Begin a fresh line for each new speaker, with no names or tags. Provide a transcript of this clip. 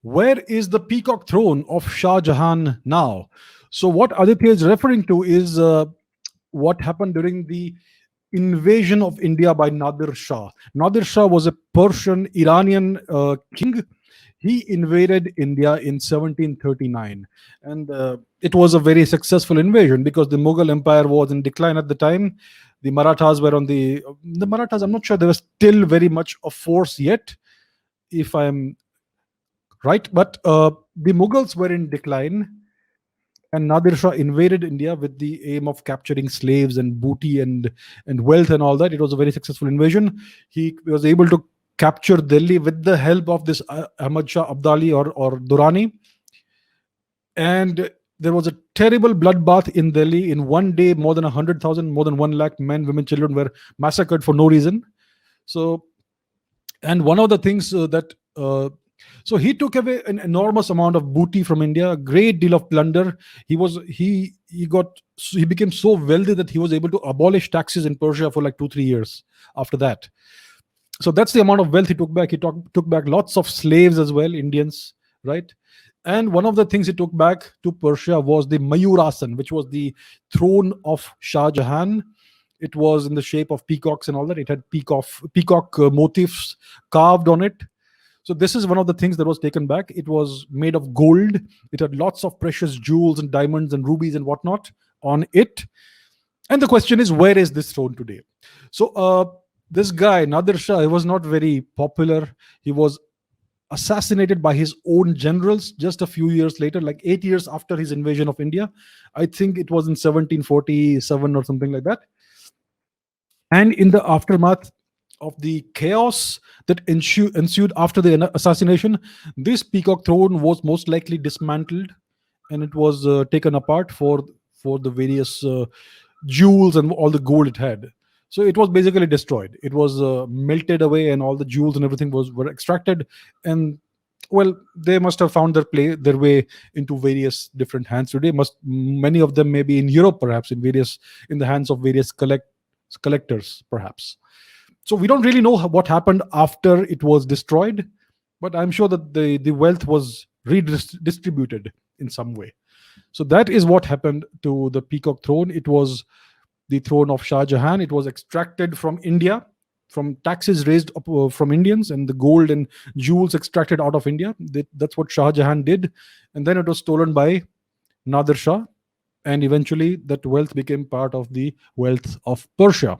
Where is the peacock throne of Shah Jahan now? So, what Aditya is referring to is what happened during the invasion of India by Nadir Shah. Nadir Shah was a Persian Iranian king. He invaded India in 1739, and it was a very successful invasion because the Mughal Empire was in decline at the time. The Marathas were on the Marathas. I'm not sure they were still very much a force yet, if I'm right, but the Mughals were in decline, and Nadir Shah invaded India with the aim of capturing slaves and booty and wealth and all that. It was a very successful invasion. He was able to capture Delhi with the help of this Ahmad Shah Abdali or Durrani, and there was a terrible bloodbath in Delhi. In one day, more than 100,000, more than 1 lakh men, women, children were massacred for no reason. So, and one of the things that so he took away an enormous amount of booty from India, a great deal of plunder. He became so wealthy that he was able to abolish taxes in Persia for like 2 3 years after that. So that's the amount of wealth he took back. Took back lots of slaves as well, Indians, right? And one of the things he took back to Persia was the Mayurasan, which was the throne of Shah Jahan. It was in the shape of peacocks and all that. It had peacock motifs carved on it. So this is one of the things that was taken back. It was made of gold. It had lots of precious jewels and diamonds and rubies and whatnot on it. And the question is, where is this throne today? So this guy Nadir Shah, he was not very popular. He was assassinated by his own generals just a few years later, like 8 years after his invasion of India. I think it was in 1747 or something like that. And in the aftermath of the chaos that ensued after the assassination, this peacock throne was most likely dismantled, and it was taken apart for the various jewels and all the gold it had. So it was basically destroyed. It was melted away, and all the jewels and everything were extracted. And well, they must have found their way into various different hands today. Many of them maybe in Europe, perhaps in the hands of various collectors, perhaps. So we don't really know what happened after it was destroyed, but I'm sure that the wealth was redistributed in some way. So that is what happened to the peacock throne. It was the throne of Shah Jahan. It was extracted from India, from taxes raised from Indians, and the gold and jewels extracted out of India. That's what Shah Jahan did. And then it was stolen by Nadir Shah. And eventually that wealth became part of the wealth of Persia.